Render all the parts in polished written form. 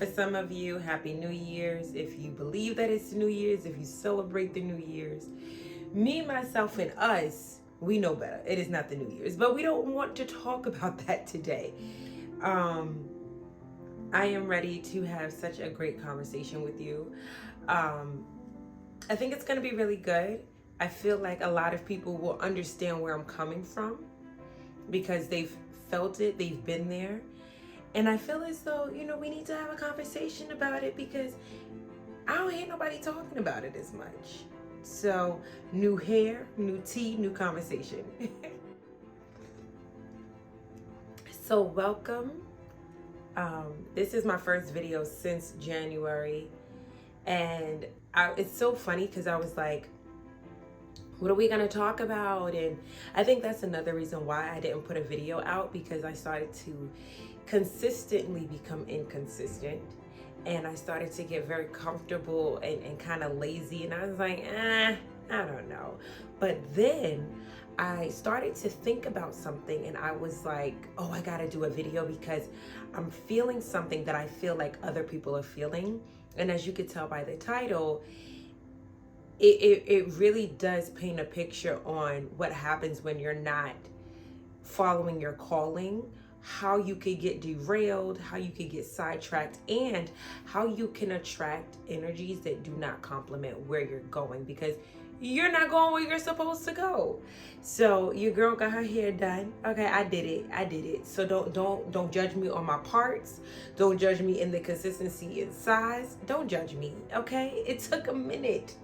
For some of you, Happy New Year's. If you believe that it's New Year's, if you celebrate the New Year's. Me, myself, and us, we know better. It is not the New Year's, but we don't want to talk about that today. I am ready to have such a great conversation with you. I think it's going to be really good. I feel like a lot of people will understand where I'm coming from because they've felt it, they've been there. And I feel as though, we need to have a conversation about it because I don't hear nobody talking about it as much. So, new hair, new tea, new conversation. So, welcome. This is my first video since January. And it's so funny because I was like, what are we going to talk about? And I think that's another reason why I didn't put a video out, because I started to consistently become inconsistent. And I started to get very comfortable and kind of lazy. And I was like, I don't know. But then I started to think about something and I was like, oh, I got to do a video because I'm feeling something that I feel like other people are feeling. And as you could tell by the title, it really does paint a picture on what happens when you're not following your calling, how you could get derailed, how you could get sidetracked, and how you can attract energies that do not complement where you're going, because you're not going where you're supposed to go. So your girl got her hair done. Okay, I did it. So don't judge me on my parts. Don't judge me in the consistency and size. Don't judge me, okay? It took a minute.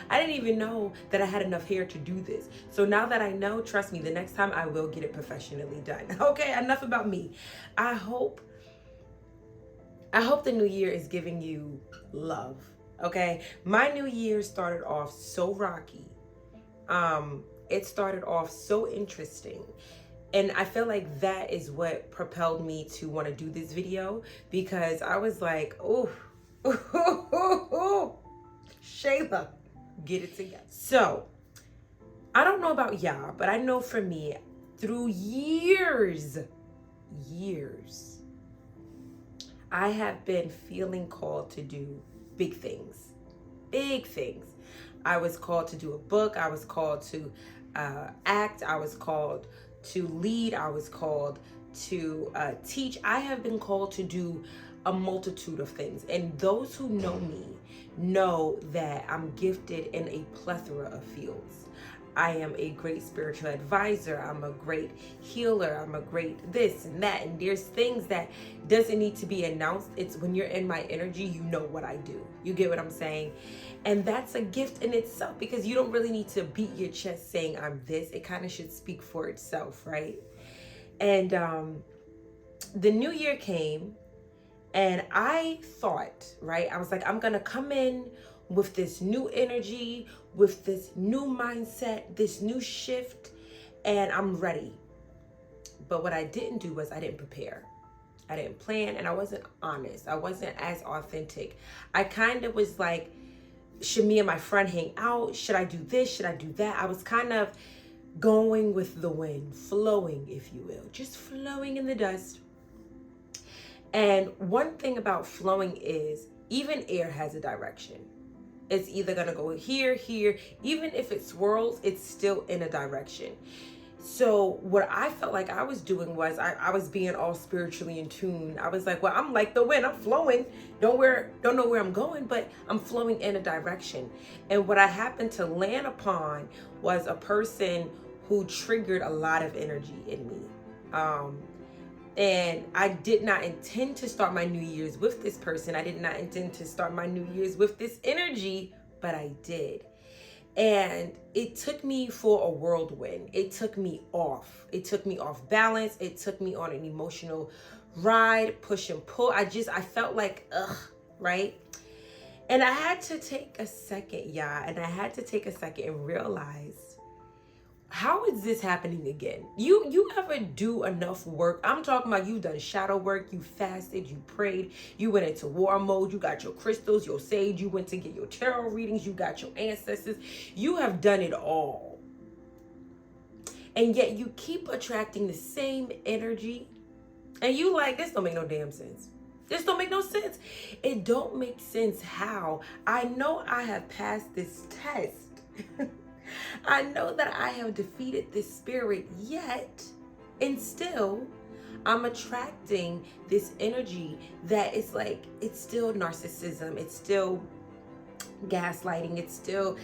I didn't even know that I had enough hair to do this. So now that I know, trust me, the next time I will get it professionally done. Okay, enough about me. I hope the new year is giving you love. Okay, my new year started off so rocky. It started off so interesting. And I feel like that is what propelled me to want to do this video, because I was like, oh, Shayla, get it together. So, I don't know about y'all, but I know for me, through years, I have been feeling called to do big things. I was called to do a book. I was called to act. I was called to lead. I was called to teach. I have been called to do a multitude of things. And those who know me know that I'm gifted in a plethora of fields. I am a great spiritual advisor. I'm a great healer. I'm a great this and that. And there's things that doesn't need to be announced. It's when you're in my energy, you know what I do. You get what I'm saying? And that's a gift in itself, because you don't really need to beat your chest saying I'm this. It kind of should speak for itself, right? And the new year came. And I thought, right, I was like, I'm going to come in with this new energy, with this new mindset, this new shift, and I'm ready. But what I didn't do was I didn't prepare. I didn't plan, and I wasn't honest. I wasn't as authentic. I kind of was like, should me and my friend hang out? Should I do this? Should I do that? I was kind of going with the wind, flowing, if you will, just flowing in the dust. And one thing about flowing is even air has a direction. It's either going to go here. Even if it swirls, it's still in a direction. So what I felt like I was doing was I was being all spiritually in tune. I was like, well, I'm like the wind. I'm flowing. Don't know where I'm going, but I'm flowing in a direction. And what I happened to land upon was a person who triggered a lot of energy in me. And I did not intend to start my New Year's with this person. I did not intend to start my New Year's with this energy, but I did. And it took me for a whirlwind. It took me off. It took me off balance. It took me on an emotional ride, push and pull. I felt like, right? And I had to take a second, and I had to take a second and realize, how is this happening again? You ever do enough work? I'm talking about you done shadow work, you fasted, you prayed, you went into war mode, you got your crystals, your sage, you went to get your tarot readings, you got your ancestors. You have done it all. And yet you keep attracting the same energy. And you like, this don't make no damn sense. This don't make no sense. It don't make sense how. I know I have passed this test. I know that I have defeated this spirit, yet and still I'm attracting this energy that is like, it's still narcissism, it's still gaslighting, it's still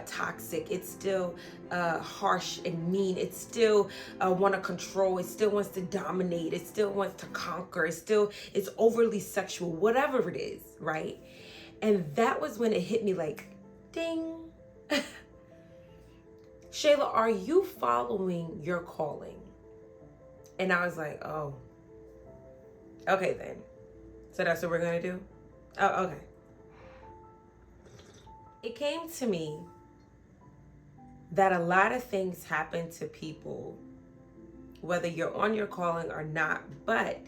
toxic, it's still harsh and mean, it still want to control, it still wants to dominate, it still wants to conquer, it's overly sexual, whatever it is, right? And that was when it hit me like, ding. Shayla, are you following your calling? And I was like, oh, okay then. So that's what we're gonna do? Oh, okay. It came to me that a lot of things happen to people, whether you're on your calling or not, but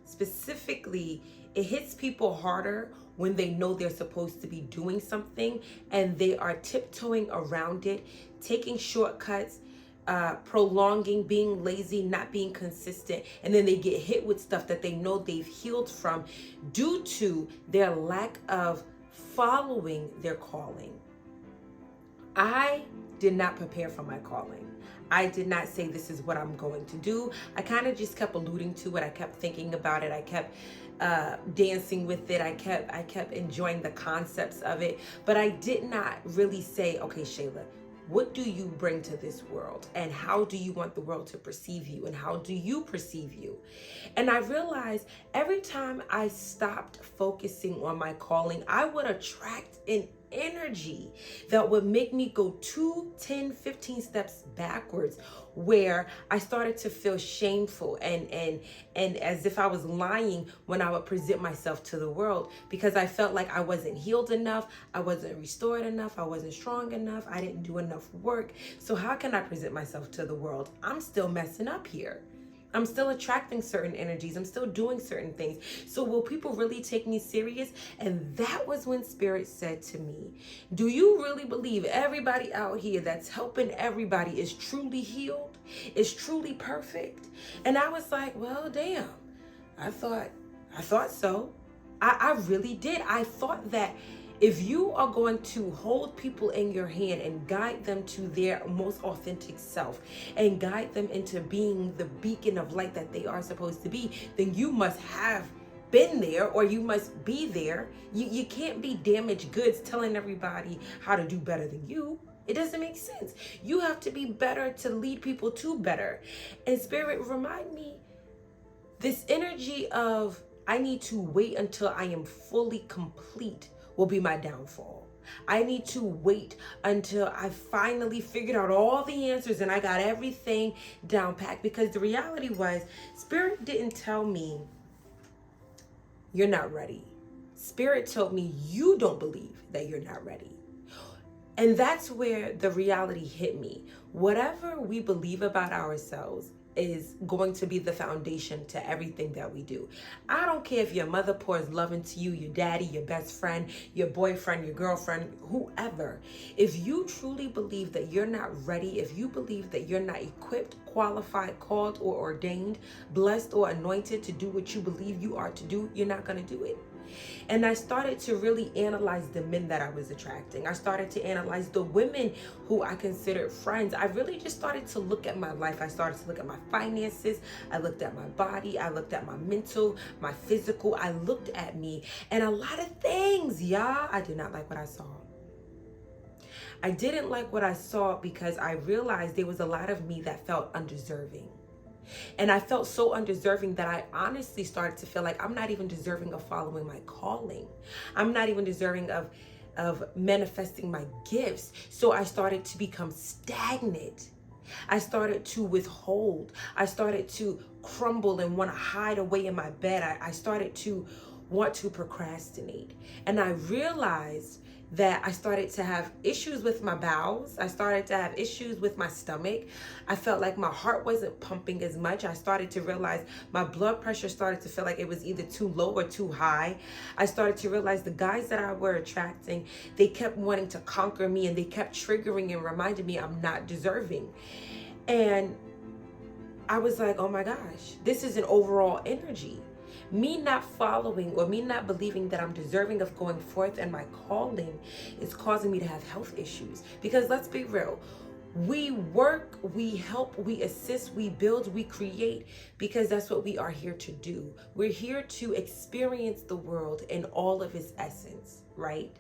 specifically, it hits people harder when they know they're supposed to be doing something and they are tiptoeing around it, taking shortcuts, prolonging, being lazy, not being consistent, and then they get hit with stuff that they know they've healed from due to their lack of following their calling. I did not prepare for my calling. I did not say this is what I'm going to do. I kind of just kept alluding to it. I kept thinking about it. I kept dancing with it. I kept enjoying the concepts of it. But I did not really say, okay, Shayla, what do you bring to this world? And how do you want the world to perceive you? And how do you perceive you? And I realized every time I stopped focusing on my calling, I would attract an energy that would make me go 2, 10, 15 steps backwards, where I started to feel shameful and as if I was lying when I would present myself to the world, because I felt like I wasn't healed enough, I wasn't restored enough, I wasn't strong enough, I didn't do enough work. So how can I present myself to the world? I'm still messing up here. I'm still attracting certain energies. I'm still doing certain things. So will people really take me serious? And that was when Spirit said to me, do you really believe everybody out here that's helping everybody is truly healed, is truly perfect? And I was like, well, damn, I thought so. I really did. I thought that if you are going to hold people in your hand and guide them to their most authentic self and guide them into being the beacon of light that they are supposed to be, then you must have been there, or you must be there. You can't be damaged goods telling everybody how to do better than you. It doesn't make sense. You have to be better to lead people to better. And Spirit, remind me, this energy of I need to wait until I am fully complete will be my downfall. I need to wait until I finally figured out all the answers and I got everything down packed, because the reality was Spirit didn't tell me you're not ready. Spirit told me you don't believe that you're not ready. And that's where the reality hit me. Whatever we believe about ourselves is going to be the foundation to everything that we do. I don't care if your mother pours love into you, your daddy, your best friend, your boyfriend, your girlfriend, whoever. If you truly believe that you're not ready, if you believe that you're not equipped, qualified, called, or ordained, blessed, or anointed to do what you believe you are to do, you're not going to do it. And I started to really analyze the men that I was attracting. I started to analyze the women who I considered friends. I really just started to look at my life. I started to look at my finances. I looked at my body. I looked at my mental, my physical. I looked at me, and a lot of things, y'all, I did not like what I saw. I didn't like what I saw because I realized there was a lot of me that felt undeserving. And I felt so undeserving that I honestly started to feel like I'm not even deserving of following my calling. I'm not even deserving of manifesting my gifts. So I started to become stagnant. I started to withhold. I started to crumble and want to hide away in my bed. I started to want to procrastinate. And I realized that I started to have issues with my bowels. I started to have issues with my stomach. I felt like my heart wasn't pumping as much. I started to realize my blood pressure started to feel like it was either too low or too high. I started to realize the guys that I were attracting, they kept wanting to conquer me, and they kept triggering and reminding me I'm not deserving. And I was like, oh my gosh, this is an overall energy. Me not following or me not believing that I'm deserving of going forth in my calling is causing me to have health issues. Because let's be real, we work, we help, we assist, we build, we create because that's what we are here to do. We're here to experience the world in all of its essence, right?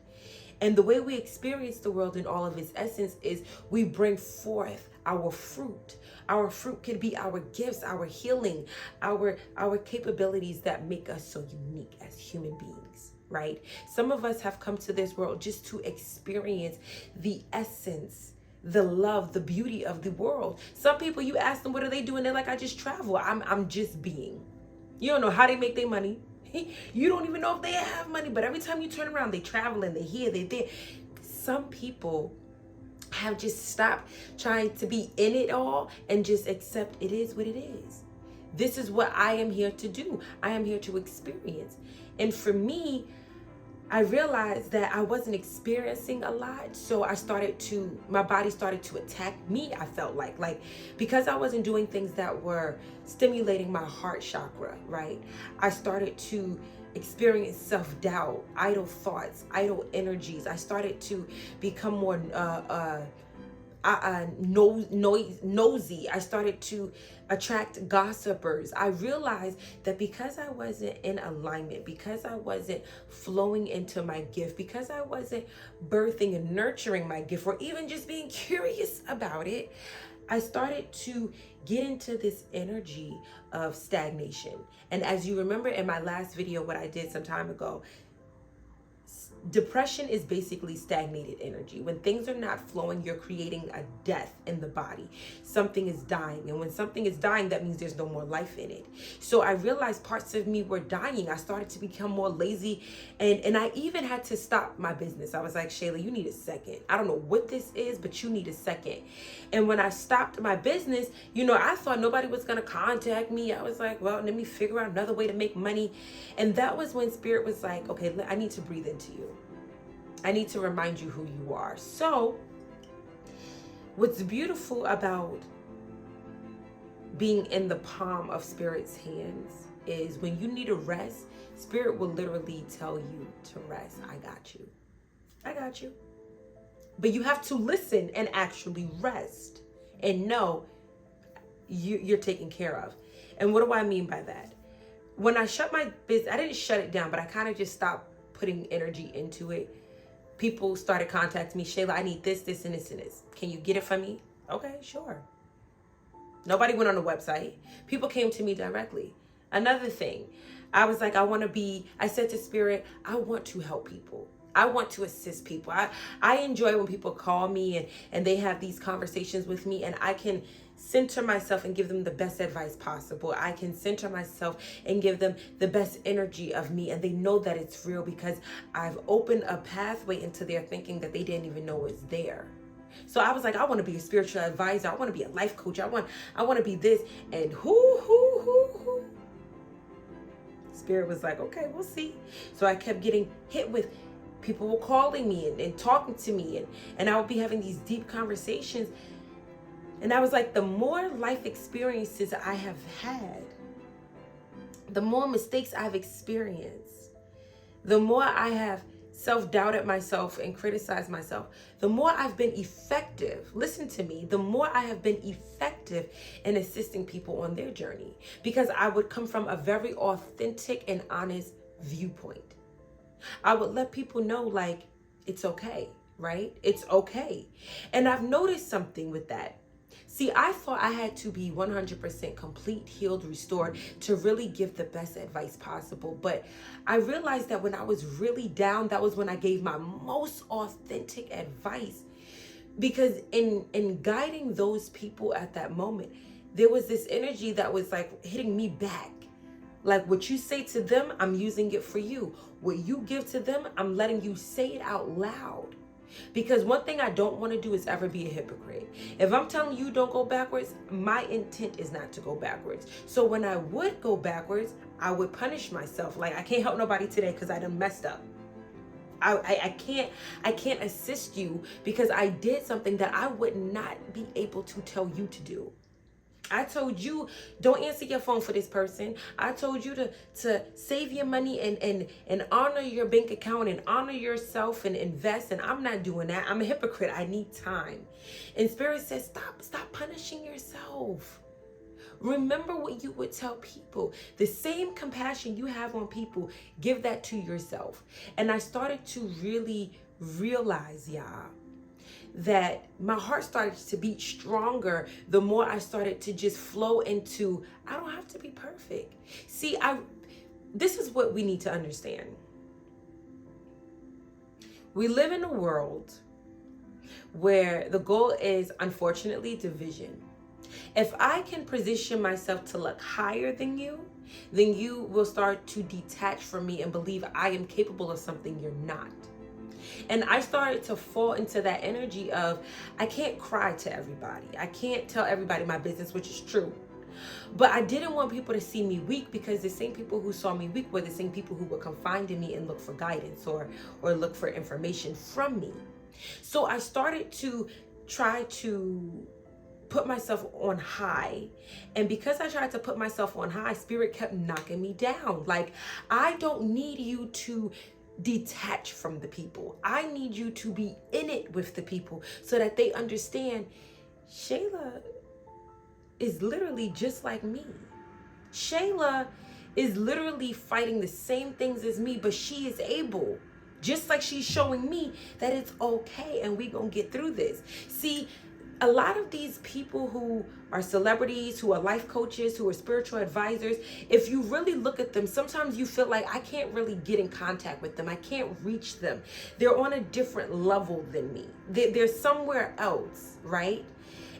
And the way we experience the world in all of its essence is we bring forth our fruit. Our fruit could be our gifts, our healing, our capabilities that make us so unique as human beings, right? Some of us have come to this world just to experience the essence, the love, the beauty of the world. Some people, you ask them, what are they doing? They're like, I just travel. I'm just being. You don't know how they make their money. You don't even know if they have money, but every time you turn around, they travel and they here, they there. Some people have just stopped trying to be in it all and just accept it is what it is. This is what I am here to do. I am here to experience. And for me, I realized that I wasn't experiencing a lot. So my body started to attack me. I felt like because I wasn't doing things that were stimulating my heart chakra, right? I started to experience self-doubt, idle thoughts, idle energies. I started to become more nosy. I started to attract gossipers. I realized that because I wasn't in alignment, because I wasn't flowing into my gift, because I wasn't birthing and nurturing my gift, or even just being curious about it, I started to get into this energy of stagnation. And as you remember in my last video, what I did some time ago, depression is basically stagnated energy. When things are not flowing, you're creating a death in the body. Something is dying. And when something is dying, that means there's no more life in it. So I realized parts of me were dying. I started to become more lazy. And I even had to stop my business. I was like, Shayla, you need a second. I don't know what this is, but you need a second. And when I stopped my business, I thought nobody was going to contact me. I was like, well, let me figure out another way to make money. And that was when Spirit was like, okay, I need to breathe into you. I need to remind you who you are. So what's beautiful about being in the palm of Spirit's hands is when you need a rest, Spirit will literally tell you to rest. I got you. I got you. But you have to listen and actually rest and know you're taken care of. And what do I mean by that? When I shut my business, I didn't shut it down, but I kind of just stopped putting energy into it. People started contacting me, Shayla, I need this, this, and this, and this. Can you get it for me? Okay, sure. Nobody went on the website. People came to me directly. Another thing, I was like, I said to Spirit, I want to help people. I want to assist people. I enjoy when people call me and they have these conversations with me, and I can center myself and give them the best advice possible. I can center myself and give them the best energy of me, and they know that it's real because I've opened a pathway into their thinking that they didn't even know was there. So I was like, I want to be a spiritual advisor. I want to be a life coach. I want to be this. And who? Spirit was like, okay, we'll see. So I kept getting hit with people were calling me and talking to me, and I would be having these deep conversations. And I was like, the more life experiences I have had, the more mistakes I've experienced, the more I have self-doubted myself and criticized myself, the more I've been effective, listen to me, the more I have been effective in assisting people on their journey, because I would come from a very authentic and honest viewpoint. I would let people know, like, it's okay, right? It's okay. And I've noticed something with that. See, I thought I had to be 100% complete, healed, restored to really give the best advice possible. But I realized that when I was really down, that was when I gave my most authentic advice. Because in guiding those people at that moment, there was this energy that was like hitting me back. Like, what you say to them, I'm using it for you. What you give to them, I'm letting you say it out loud. Because one thing I don't want to do is ever be a hypocrite. If I'm telling you don't go backwards, my intent is not to go backwards. So when I would go backwards, I would punish myself. Like, I can't help nobody today because I done messed up. I can't assist you because I did something that I would not be able to tell you to do. I told you don't answer your phone for this person. I told you to save your money and honor your bank account and honor yourself and invest. And I'm not doing that. I'm a hypocrite. I need time. And Spirit says, stop punishing yourself. Remember what you would tell people. The same compassion you have on people, give that to yourself. And I started to really realize, y'all, that my heart started to beat stronger the more I started to just flow into, I don't have to be perfect. See, this is what we need to understand. We live in a world where the goal is, unfortunately, division. If I can position myself to look higher than you, then you will start to detach from me and believe I am capable of something you're not. And I started to fall into that energy of, I can't cry to everybody. I can't tell everybody my business, which is true. But I didn't want people to see me weak, because the same people who saw me weak were the same people who would confide in me and look for guidance or look for information from me. So I started to try to put myself on high. And because I tried to put myself on high, Spirit kept knocking me down. Like, I don't need you to detach from the people. I need you to be in it with the people so that they understand Shayla is literally just like me. Shayla is literally fighting the same things as me, but she is able, just like she's showing me that it's okay and we gonna get through this. See, a lot of these people who are celebrities, who are life coaches, who are spiritual advisors, if you really look at them, sometimes you feel like I can't really get in contact with them. I can't reach them. They're on a different level than me. They're somewhere else, right?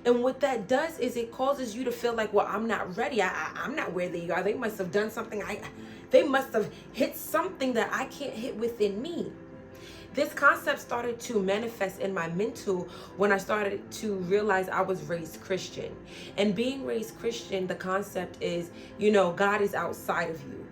And what that does is it causes you to feel like, well, I'm not ready. I'm not where they are. They must have done something. They must have hit something that I can't hit within me. This concept started to manifest in my mental when I started to realize I was raised Christian. And being raised Christian, the concept is, God is outside of you.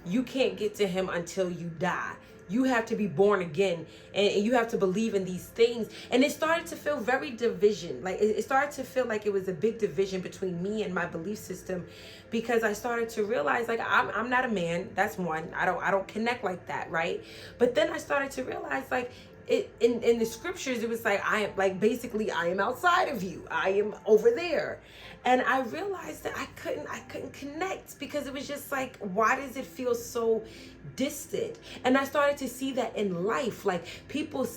You can't get to him until you die. You have to be born again, and you have to believe in these things. And it started to feel very division. Like it started to feel like it was a big division between me and my belief system, because I started to realize, like, I'm not a man. That's one. I don't connect like that, right? But then I started to realize, like, in the scriptures, it was like, I am outside of you. I am over there. And I realized that I couldn't connect, because it was just like, why does it feel so distant? And I started to see that in life, like people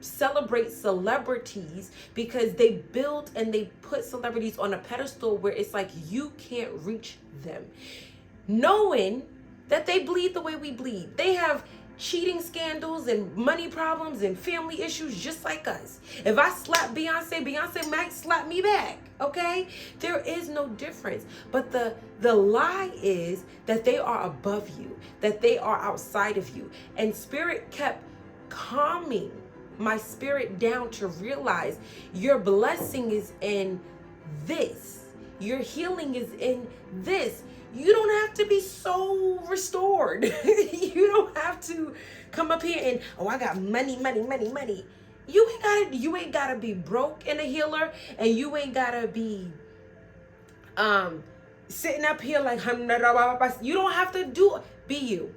celebrate celebrities because they build and they put celebrities on a pedestal where it's like you can't reach them, knowing that they bleed the way we bleed. They have cheating scandals and money problems and family issues just like us. If I slap Beyonce might slap me back, okay? There is no difference. But the lie is that they are above you, that they are outside of you. And Spirit kept calming my spirit down to realize your blessing is in this. Your healing is in this. You don't have to be so restored. You don't have to come up here and, I got money. You ain't gotta be broke and a healer, and you ain't gotta be sitting up here like, you don't have to be you.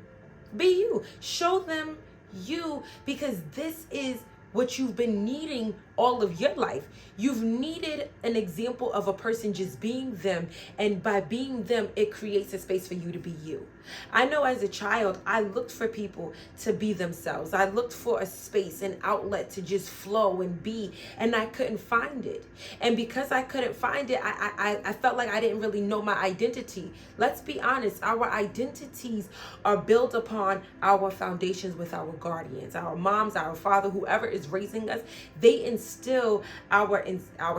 Be you. Show them you, because this is what you've been needing all of your life. You've needed an example of a person just being them, and by being them, it creates a space for you to be you. I know as a child, I looked for people to be themselves. I looked for a space, an outlet to just flow and be, and I couldn't find it. And because I couldn't find it, I felt like I didn't really know my identity. Let's be honest, our identities are built upon our foundations with our guardians, our moms, our father, whoever is raising us. They instill our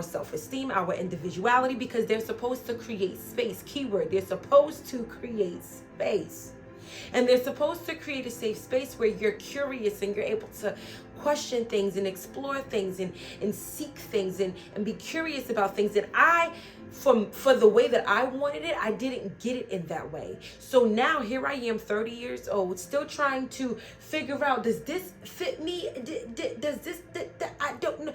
self-esteem, our individuality, because they're supposed to create space. Keyword, they're supposed to create space. And they're supposed to create a safe space where you're curious and you're able to question things and explore things and seek things and be curious about things. And for the way that I wanted it, I didn't get it in that way. So now here I am, 30 years old, still trying to figure out, does this fit me? Does this, I don't know.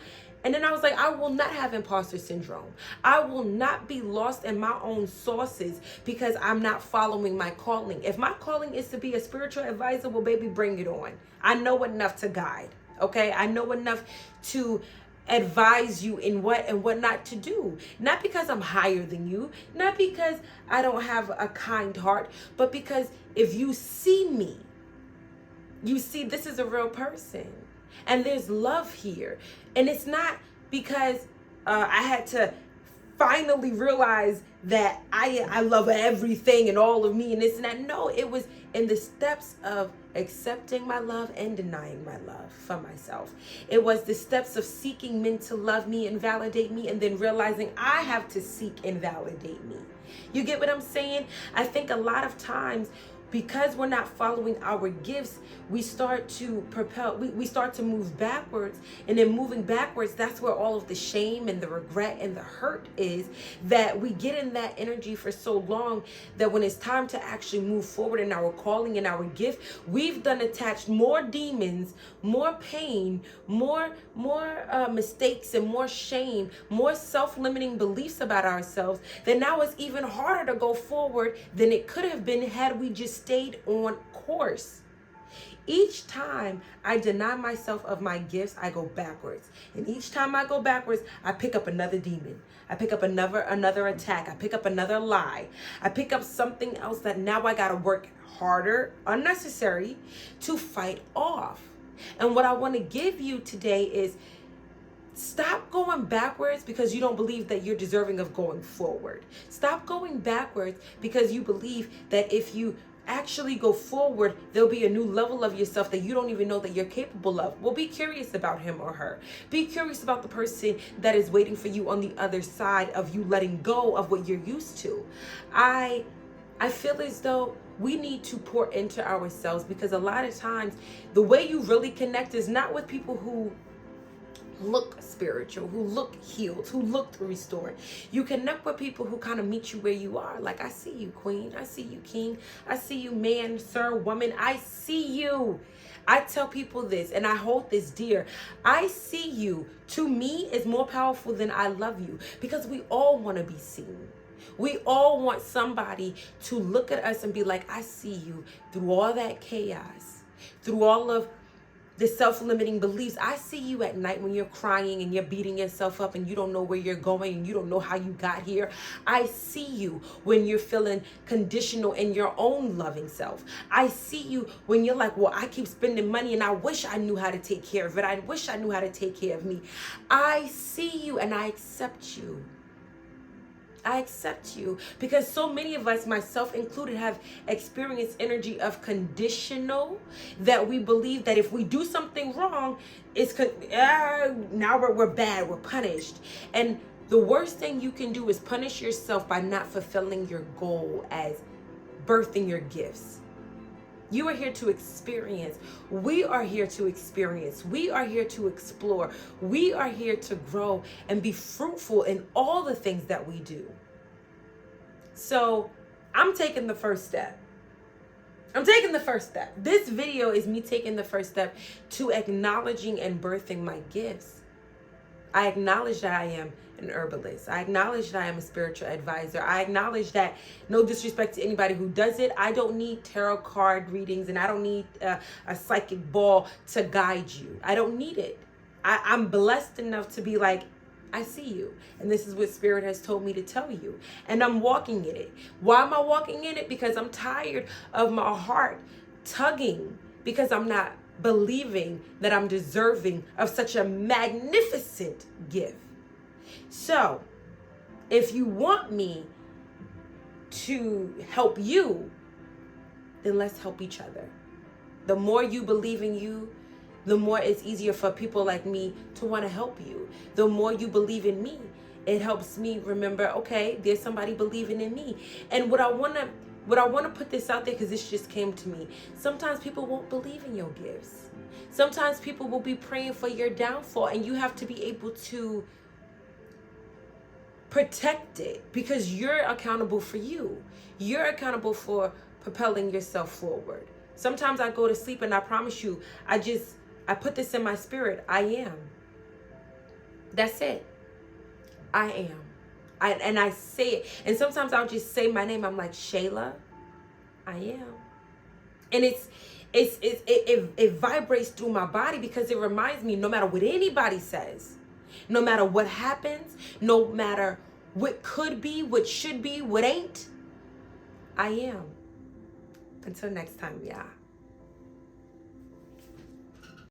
And then I was like, I will not have imposter syndrome. I will not be lost in my own sources because I'm not following my calling. If my calling is to be a spiritual advisor, well, baby, bring it on. I know enough to guide. Okay, I know enough to advise you in what and what not to do. Not because I'm higher than you, not because I don't have a kind heart, but because if you see me, you see this is a real person and there's love here. And it's not because I had to finally realize that I love everything and all of me and this and that. No, it was in the steps of accepting my love and denying my love for myself. It was the steps of seeking men to love me and validate me, and then realizing I have to seek and validate me. You get what I'm saying? I think a lot of times, because we're not following our gifts, we start to we start to move backwards. And in moving backwards, that's where all of the shame and the regret and the hurt is, that we get in that energy for so long that when it's time to actually move forward in our calling and our gift, we've done attached more demons, more pain, more mistakes and more shame, more self-limiting beliefs about ourselves, that now it's even harder to go forward than it could have been had we just stayed on course. Each time I deny myself of my gifts, I go backwards. And each time I go backwards, I pick up another demon. I pick up another attack. I pick up another lie. I pick up something else that now I got to work harder, unnecessary, to fight off. And what I want to give you today is, stop going backwards because you don't believe that you're deserving of going forward. Stop going backwards because you believe that if you actually go forward, there'll be a new level of yourself that you don't even know that you're capable of. Well, be curious about him or her. Be curious about the person that is waiting for you on the other side of you letting go of what you're used to. I feel as though we need to pour into ourselves, because a lot of times the way you really connect is not with people who look spiritual, who look healed, who look restored. You connect with people who kind of meet you where you are. Like, I see you, queen. I see you, king. I see you, man, sir, woman. I see you. I tell people this, and I hold this dear. I see you, to me, is more powerful than I love you, because we all want to be seen. We all want somebody to look at us and be like, I see you through all that chaos, through all of the self-limiting beliefs. I see you at night when you're crying and you're beating yourself up and you don't know where you're going and you don't know how you got here. I see you when you're feeling conditional in your own loving self. I see you when you're like, well, I keep spending money and I wish I knew how to take care of it. I wish I knew how to take care of me. I see you and I accept you. I accept you, because so many of us, myself included, have experienced energy of conditional, that we believe that if we do something wrong, it's now we're bad, we're punished. And the worst thing you can do is punish yourself by not fulfilling your goal as birthing your gifts. You are here to experience. We are here to experience. We are here to explore. We are here to grow and be fruitful in all the things that we do. So I'm taking the first step. I'm taking the first step. This video is me taking the first step to acknowledging and birthing my gifts. I acknowledge that I am an herbalist. I acknowledge that I am a spiritual advisor. I acknowledge that, no disrespect to anybody who does it, I don't need tarot card readings and I don't need a psychic ball to guide you. I don't need it. I'm blessed enough to be like, I see you. And this is what Spirit has told me to tell you. And I'm walking in it. Why am I walking in it? Because I'm tired of my heart tugging, because I'm not believing that I'm deserving of such a magnificent gift. So, if you want me to help you, then let's help each other. The more you believe in you, the more it's easier for people like me to want to help you. The more you believe in me, it helps me remember, okay, there's somebody believing in me. And what I want to put this out there, because this just came to me. Sometimes people won't believe in your gifts. Sometimes people will be praying for your downfall, and you have to be able to protect it, because you're accountable for you. You're accountable for propelling yourself forward. Sometimes I go to sleep and I promise you, I put this in my spirit. I am. That's it. I am. And I say it. And sometimes I'll just say my name. I'm like, Shayla, I am. And it vibrates through my body because it reminds me, no matter what anybody says, no matter what happens, no matter what could be, what should be, what ain't, I am. Until next time, y'all.